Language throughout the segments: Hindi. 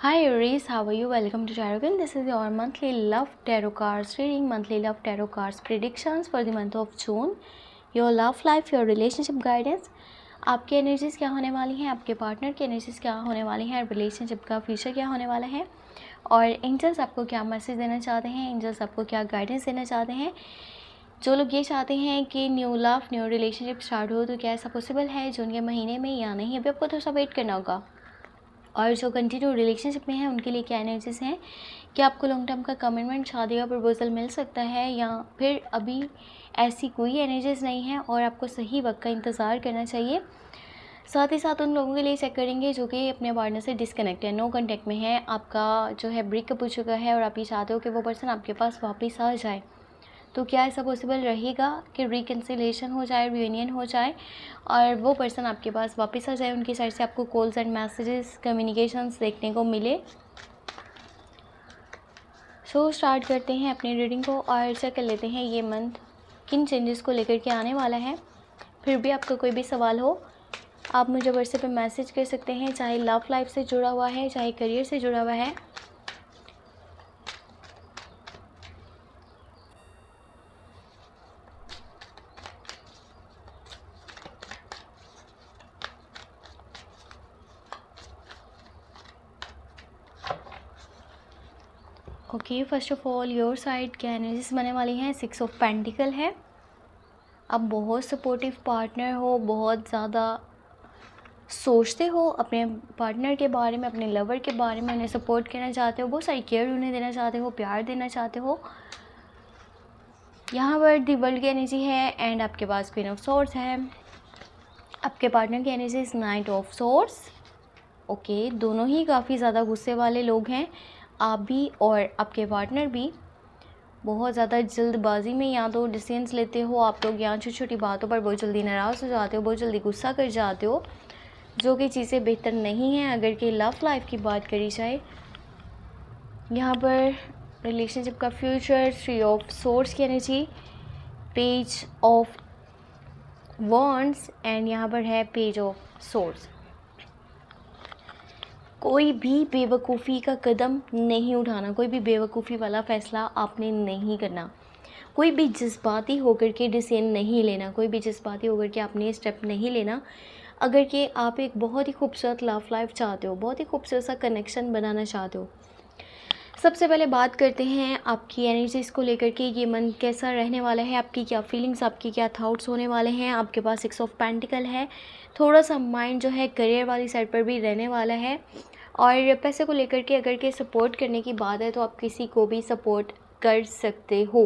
Hi Aries, how are you? Welcome to Tarot. This is your monthly love tarot cards reading, monthly love tarot cards predictions for the month of June. Your love life, your relationship guidance. आपकी एनर्जीज क्या होने वाली हैं, आपके पार्टनर की एनर्जीज क्या होने वाली हैं, रिलेशनशिप का फ्यूचर क्या होने वाला है और एंजल्स आपको क्या मैसेज देना चाहते हैं, एंजल्स आपको क्या गाइडेंस देना चाहते हैं। जो लोग ये चाहते हैं कि new love new relationship start हो तो क्या ऐसा पॉसिबल है जून के महीने में या नहीं, अभी आपको थोड़ा सा वेट करना होगा। और जो कंटिन्यू रिलेशनशिप में है उनके लिए क्या एनर्जीज हैं, कि आपको लॉन्ग टर्म का कमिटमेंट, शादी का प्रपोजल मिल सकता है या फिर अभी ऐसी कोई एनर्जीज नहीं है और आपको सही वक्त का इंतज़ार करना चाहिए। साथ ही साथ उन लोगों के लिए चेक करेंगे जो कि अपने पार्टनर से डिस्कनेक्ट है, नो कॉन्टैक्ट में है, आपका जो है ब्रेकअप हो चुका है और आप ये चाहते हो कि वो पर्सन आपके पास वापस आ जाए। तो क्या ऐसा पॉसिबल रहेगा कि रिकन्सिलेशन हो जाए, रियूनियन हो जाए और वो पर्सन आपके पास वापस आ जाए, उनकी साइड से आपको कॉल्स एंड मैसेजेस, कम्युनिकेशंस देखने को मिले। सो स्टार्ट करते हैं अपनी रीडिंग को और चेक कर लेते हैं ये मंथ किन चेंजेस को लेकर के आने वाला है। फिर भी आपका कोई भी सवाल हो आप मुझे व्हाट्सएप पे मैसेज कर सकते हैं, चाहे लव लाइफ से जुड़ा हुआ है, चाहे करियर से जुड़ा हुआ है। Okay, first of all your side क्या एनर्जीज बनने वाली हैं। 6 ऑफ पेंटिकल है। आप बहुत सपोर्टिव पार्टनर हो, बहुत ज़्यादा सोचते हो अपने पार्टनर के बारे में, अपने लवर के बारे में, उन्हें सपोर्ट करना चाहते हो, बहुत सारी केयर उन्हें देना चाहते हो, प्यार देना चाहते हो। यहाँ पर दी वर्ल्ड की एनर्जी है एंड आपके पास क्वीन ऑफ सोर्स है। आपके पार्टनर की energy is night of source. Okay, दोनों ही काफ़ी ज़्यादा गुस्से वाले लोग हैं, आप भी और आपके पार्टनर भी। बहुत ज़्यादा जल्दबाजी में या तो डिसीजंस लेते हो आप लोग, यहाँ छोटी छोटी बातों पर बहुत जल्दी नाराज़ हो जाते हो, बहुत जल्दी गुस्सा कर जाते हो, जो कि चीज़ें बेहतर नहीं हैं। अगर कि लव लाइफ की बात करी जाए, यहाँ पर रिलेशनशिप का फ्यूचर, 3 ऑफ सोर्स की energy, page of wands and यहाँ पर है पेज ऑफ सोर्स। कोई भी बेवकूफ़ी का कदम नहीं उठाना, कोई भी बेवकूफ़ी वाला फ़ैसला आपने नहीं करना, कोई भी जज्बाती होकर के डिसीजन नहीं लेना, कोई भी जज्बाती होकर के आपने स्टेप नहीं लेना। अगर कि आप एक बहुत ही खूबसूरत लव लाइफ चाहते हो, बहुत ही खूबसूरत सा कनेक्शन बनाना चाहते हो। सबसे पहले बात करते हैं आपकी एनर्जीज़ को लेकर के, ये मन कैसा रहने वाला है, आपकी क्या फीलिंग्स, आपकी क्या थाट्स होने वाले हैं। आपके पास 6 ऑफ पेंटिकल है, थोड़ा सा माइंड जो है करियर वाली साइड पर भी रहने वाला है। और पैसे को लेकर के अगर के सपोर्ट करने की बात है तो आप किसी को भी सपोर्ट कर सकते हो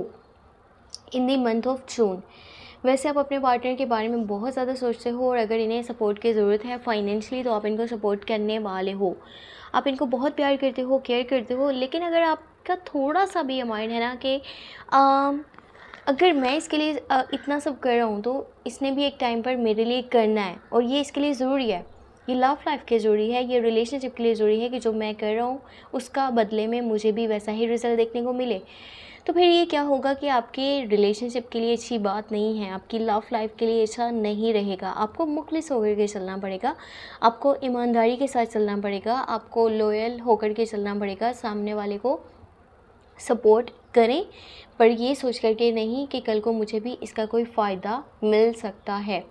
इन दी मंथ ऑफ जून। वैसे आप अपने पार्टनर के बारे में बहुत ज़्यादा सोचते हो और अगर इन्हें सपोर्ट की ज़रूरत है फाइनेंशियली तो आप इनको सपोर्ट करने वाले हो। आप इनको बहुत प्यार करते हो, केयर करते हो, लेकिन अगर आपका थोड़ा सा भी माइंड है ना कि अगर मैं इसके लिए इतना सब कर रहा हूँ तो इसने भी एक टाइम पर मेरे लिए करना है और ये इसके लिए ज़रूरी है, ये लव लाइफ के ज़रूरी है, ये रिलेशनशिप के लिए ज़रूरी है कि जो मैं कर रहा हूँ उसका बदले में मुझे भी वैसा ही रिज़ल्ट देखने को मिले। तो फिर ये क्या होगा कि आपके रिलेशनशिप के लिए अच्छी बात नहीं है, आपकी लव लाइफ के लिए अच्छा नहीं रहेगा। आपको मुखलिस होकर के चलना पड़ेगा, आपको ईमानदारी के साथ चलना पड़ेगा, आपको लॉयल होकर के चलना पड़ेगा। सामने वाले को सपोर्ट करें पर ये सोच करके नहीं कि कल को मुझे भी इसका कोई फ़ायदा मिल सकता है।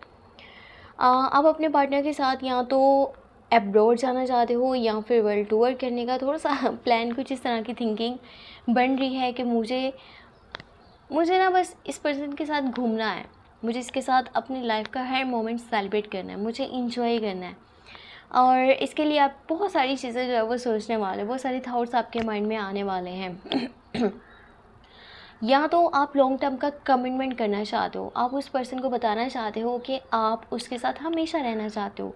आप अपने पार्टनर के साथ या तो एब्रॉड जाना चाहते हो या फिर वर्ल्ड टूर करने का थोड़ा सा प्लान, कुछ इस तरह की थिंकिंग बन रही है कि मुझे ना बस इस पर्सन के साथ घूमना है, मुझे इसके साथ अपनी लाइफ का हर मोमेंट सेलिब्रेट करना है, मुझे इंजॉय करना है। और इसके लिए आप बहुत सारी चीज़ें जो है वो सोचने वाले, बहुत सारे थाट्स आपके माइंड में आने वाले हैं। या तो आप लॉन्ग टर्म का कमिटमेंट करना चाहते हो, आप उस पर्सन को बताना चाहते हो कि आप उसके साथ हमेशा रहना चाहते हो,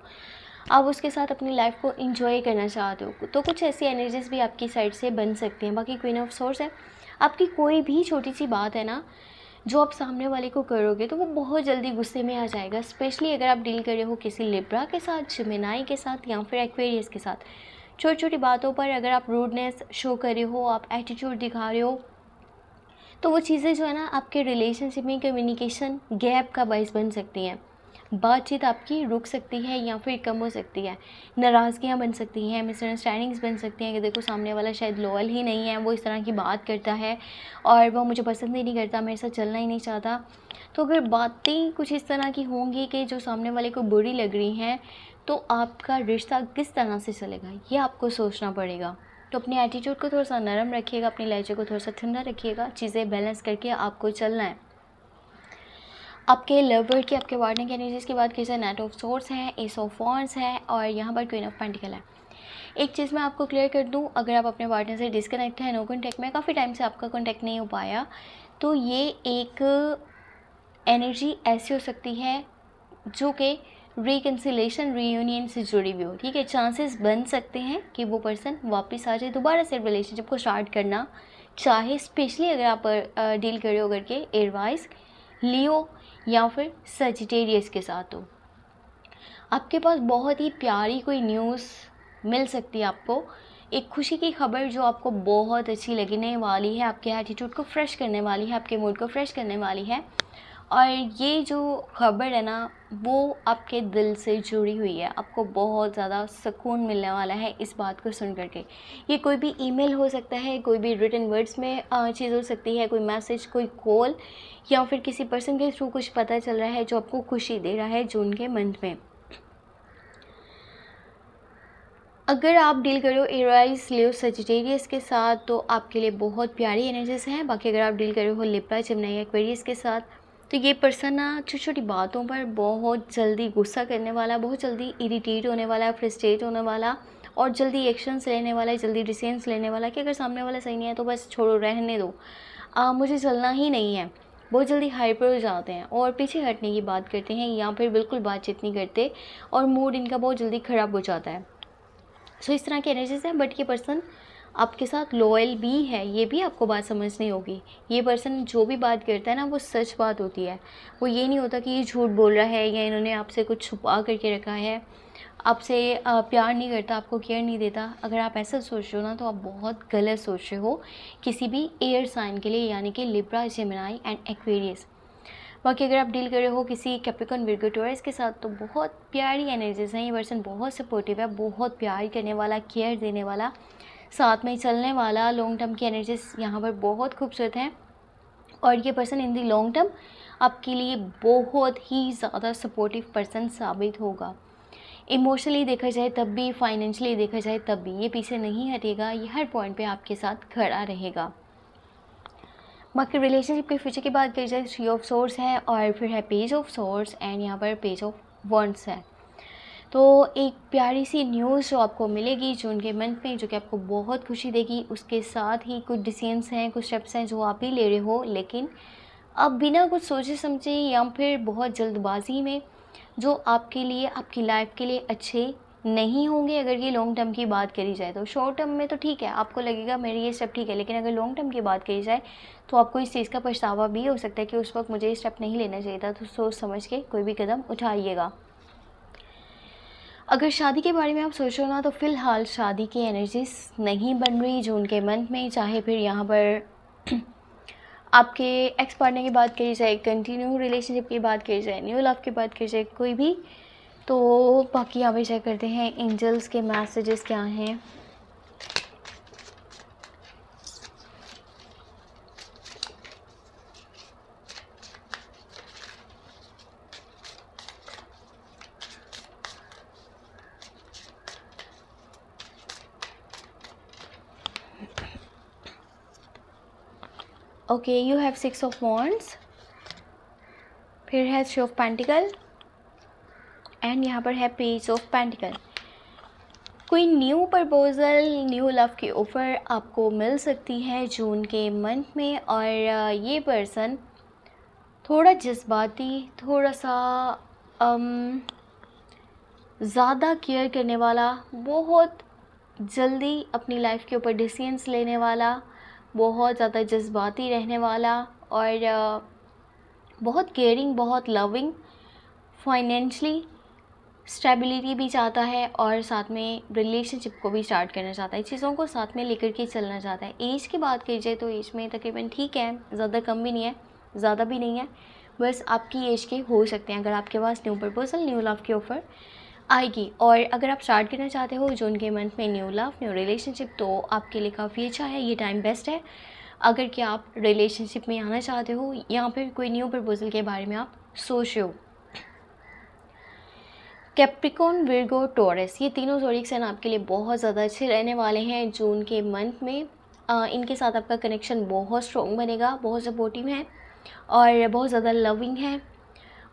आप उसके साथ अपनी लाइफ को एंजॉय करना चाहते हो। तो कुछ ऐसी एनर्जीज भी आपकी साइड से बन सकती हैं। बाकी क्वीन ऑफ सोर्स है, आपकी कोई भी छोटी सी बात है ना जो आप सामने वाले को करोगे तो वो बहुत जल्दी गुस्से में आ जाएगा। स्पेशली अगर आप डील कर रहे हो किसी लिब्रा के साथ, जेमिनी के साथ या फिर एक्वेरियस के साथ, छोटी छोटी बातों पर अगर आप रूडनेस शो कर रहे हो, आप एटीट्यूड दिखा रहे हो, तो वो चीज़ें जो है ना आपके रिलेशनशिप में कम्युनिकेशन गैप का बायस बन सकती हैं। बातचीत आपकी रुक सकती है या फिर कम हो सकती है, नाराज़गियाँ बन सकती हैं, मिसअंडरस्टैंडिंग्स बन सकती हैं कि देखो सामने वाला शायद लॉयल ही नहीं है, वो इस तरह की बात करता है और वो मुझे पसंद ही नहीं करता, मेरे साथ चलना ही नहीं चाहता। तो अगर बातें कुछ इस तरह की होंगी कि जो सामने वाले को बुरी लग रही हैं, तो आपका रिश्ता किस तरह से चलेगा ये आपको सोचना पड़ेगा। तो अपने एटीट्यूड को थोड़ा सा नरम रखिएगा, अपनी लहजे को थोड़ा सा ठंडा रखिएगा, चीज़ें बैलेंस करके आपको चलना है। आपके लवर की, आपके पार्टनर की एनर्जीज़ की बात की जाए, नाइट ऑफ सोर्स है, एस ऑफ वॉन्ड्स है और यहाँ पर क्वीन ऑफ पेंटिकल है। एक चीज़ मैं आपको क्लियर कर दूँ, अगर आप अपने पार्टनर से डिस्कनेक्ट हैं, नो कॉन्टैक्ट में, काफ़ी टाइम से आपका कॉन्टैक्ट नहीं हो पाया, तो ये एक एनर्जी ऐसी हो सकती है जो कि रिकन्सिलेशन, रीयूनियन से जुड़ी हुई हो। ठीक है, चांसेस बन सकते हैं कि वो पर्सन वापस आ जाए, दोबारा से रिलेशनशिप को स्टार्ट करना चाहे, स्पेशली अगर आप डील कर रहे हो करके एयरवाइज, लियो या फिर सजिटेरियस के साथ हो। आपके पास बहुत ही प्यारी कोई न्यूज़ मिल सकती है आपको, एक खुशी की खबर जो आपको बहुत अच्छी लगने वाली है, आपके एटीट्यूड को फ्रेश करने वाली है, आपके मूड को फ्रेश करने वाली है। और ये जो खबर है ना, वो आपके दिल से जुड़ी हुई है, आपको बहुत ज़्यादा सुकून मिलने वाला है इस बात को सुन करके। ये कोई भी ईमेल हो सकता है, कोई भी रिटन वर्ड्स में चीज़ हो सकती है, कोई मैसेज, कोई कॉल, या फिर किसी पर्सन के थ्रू कुछ पता चल रहा है जो आपको खुशी दे रहा है जून के मंथ में। अगर आप डील कर रहे हो एराइज, लियो, सजिटेरियस के साथ, तो आपके लिए बहुत प्यारी एनर्जीज हैं। बाकी अगर आप डील कर रहे हो लिब्रा, जेमिनी, एक्वेरियस के साथ, तो ये पर्सन ना छोटी छोटी बातों पर बहुत जल्दी गुस्सा करने वाला, बहुत जल्दी इरिटेट होने वाला, फ्रस्ट्रेट होने वाला और जल्दी एक्शंस लेने वाला, जल्दी डिसीजंस लेने वाला कि अगर सामने वाला सही नहीं है तो बस छोड़ो, रहने दो, मुझे चलना ही नहीं है। बहुत जल्दी हाइपर हो जाते हैं और पीछे हटने की बात करते हैं या फिर बिल्कुल बातचीत नहीं करते और मूड इनका बहुत जल्दी ख़राब हो जाता है। सो इस तरह की एनर्जीज हैं। बट ये पर्सन आपके साथ लॉयल भी है, ये भी आपको बात समझनी होगी। ये पर्सन जो भी बात करता है ना, वो सच बात होती है। वो ये नहीं होता कि ये झूठ बोल रहा है या इन्होंने आपसे कुछ छुपा करके रखा है, आपसे प्यार नहीं करता, आपको केयर नहीं देता। अगर आप ऐसा सोच रहे हो ना, तो आप बहुत गलत सोच रहे हो किसी भी एयर साइन के लिए, यानी कि लिब्रा, जेमिनी एंड एक्वेरियस। बाकी अगर आप डील कर रहे हो किसी कैप्रिकॉर्न, विर्गो, टॉरस के साथ, तो बहुत प्यारी एनर्जीज हैं। ये पर्सन बहुत सपोर्टिव है, बहुत प्यार करने वाला, केयर देने वाला, साथ में चलने वाला, लॉन्ग टर्म की एनर्जीज यहाँ पर बहुत खूबसूरत हैं। और ये person in the long term आपके लिए बहुत ही ज़्यादा सपोर्टिव पर्सन साबित होगा। इमोशनली देखा जाए तब भी, फाइनेंशियली देखा जाए तब भी, ये पीछे नहीं हटेगा, ये हर पॉइंट पे आपके साथ खड़ा रहेगा। बाकी रिलेशनशिप के फ्यूचर की बात करी जाए, 3 ऑफ सोर्स है और फिर है पेज ऑफ सोर्स एंड यहाँ पर पेज ऑफ वॉन्ड्स है। तो एक प्यारी सी न्यूज़ जो आपको मिलेगी जून के मंथ में, जो कि आपको बहुत खुशी देगी। उसके साथ ही कुछ डिसीजंस हैं, कुछ स्टेप्स हैं जो आप ही ले रहे हो, लेकिन अब बिना कुछ सोचे समझे या फिर बहुत जल्दबाजी में, जो आपके लिए, आपकी लाइफ के लिए अच्छे नहीं होंगे। अगर ये लॉन्ग टर्म की बात करी जाए तो शॉर्ट टर्म में तो ठीक है, आपको लगेगा मेरी ये स्टेप ठीक है, लेकिन अगर लॉन्ग टर्म की बात करी जाए तो आपको इस चीज़ का पछतावा भी हो सकता है कि उस वक्त मुझे ये स्टेप नहीं लेना चाहिए था। तो सोच समझ के कोई भी कदम उठाइएगा। अगर शादी के बारे में आप सोचो ना, तो फ़िलहाल शादी की एनर्जीज नहीं बन रही जून के मंथ में। चाहे फिर यहाँ पर आपके एक्स पार्टनर की बात करी जाए, कंटिन्यू रिलेशनशिप की बात करी जाए, न्यू लव की बात करी जाए, कोई भी। तो बाकी यहाँ पे चेक करते हैं एंजल्स के मैसेजेस क्या हैं। Okay, you have 6 of wands, फिर है 3 ऑफ पेंटिकल एंड यहाँ पर है पेज ऑफ पेंटिकल। कोई न्यू प्रपोज़ल, न्यू लव की ऑफ़र आपको मिल सकती है जून के मंथ में। और ये पर्सन थोड़ा जज्बाती, थोड़ा सा ज़्यादा केयर करने वाला, बहुत जल्दी अपनी लाइफ के ऊपर डिसीजंस लेने वाला, बहुत ज़्यादा जज्बाती रहने वाला और बहुत केयरिंग, बहुत लविंग, फाइनेंशली स्टेबिलिटी भी चाहता है और साथ में रिलेशनशिप को भी स्टार्ट करना चाहता है, चीज़ों को साथ में लेकर के चलना चाहता है। एज की बात की जाए तो एज में तकरीबन ठीक है, ज़्यादा कम भी नहीं है, ज़्यादा भी नहीं है, बस आपकी एज के हो सकते हैं। अगर आपके पास न्यू प्रपोजल, न्यू लव की ऑफ़र आएगी और अगर आप स्टार्ट करना चाहते हो जून के मंथ में न्यू लव, न्यू रिलेशनशिप, तो आपके लिए काफ़ी अच्छा है, ये टाइम बेस्ट है। अगर कि आप रिलेशनशिप में आना चाहते हो या फिर कोई न्यू प्रपोजल के बारे में आप सोच रहे हो। कैप्रिकॉर्न, विर्गो, टॉरस, ये तीनों ज़ोडिएक साइन आपके लिए बहुत ज़्यादा अच्छे रहने वाले हैं जून के मंथ में। इनके साथ आपका कनेक्शन बहुत स्ट्रॉन्ग बनेगा, बहुत सपोर्टिव है और बहुत ज़्यादा लविंग है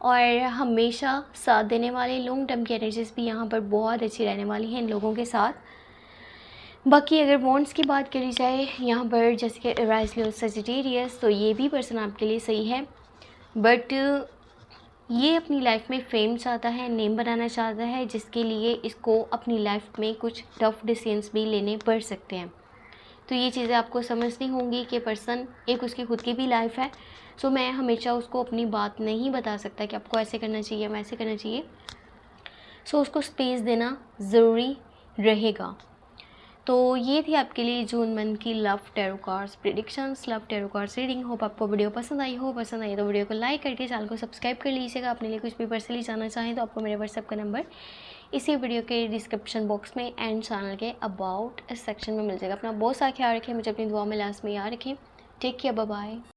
और हमेशा साथ देने वाले। लॉन्ग टर्म की एनर्जीज भी यहाँ पर बहुत अच्छी रहने वाली हैं इन लोगों के साथ। बाकी अगर बॉन्ड्स की बात करी जाए यहाँ पर, जैसे कि एराइज, लियो, सजिटेरियस, तो ये भी पर्सन आपके लिए सही है, बट ये अपनी लाइफ में फेम चाहता है, नेम बनाना चाहता है, जिसके लिए इसको अपनी लाइफ में कुछ टफ डिसीजंस भी लेने पड़ सकते हैं। तो ये चीज़ें आपको समझनी होंगी कि पर्सन, एक उसकी खुद की भी लाइफ है, सो मैं हमेशा उसको अपनी बात नहीं बता सकता कि आपको ऐसे करना चाहिए, वैसे करना चाहिए। सो उसको स्पेस देना ज़रूरी रहेगा। तो ये थी आपके लिए जून मंथ की love tarot cards predictions, love tarot cards reading. Hope आपको वीडियो पसंद आई हो। पसंद आई तो वीडियो को लाइक करके चैनल को सब्सक्राइब कर लीजिएगा। अपने लिए कुछ भी पर्सनली जानना चाहें तो आपको मेरे व्हाट्सएप का नंबर इसी वीडियो के डिस्क्रिप्शन बॉक्स में एंड चैनल के अबाउट इस सेक्शन में मिल जाएगा। अपना बहुत सारा ख्याल रखें, मुझे अपनी दुआ में लास्ट में याद रखें। Take care, bye bye.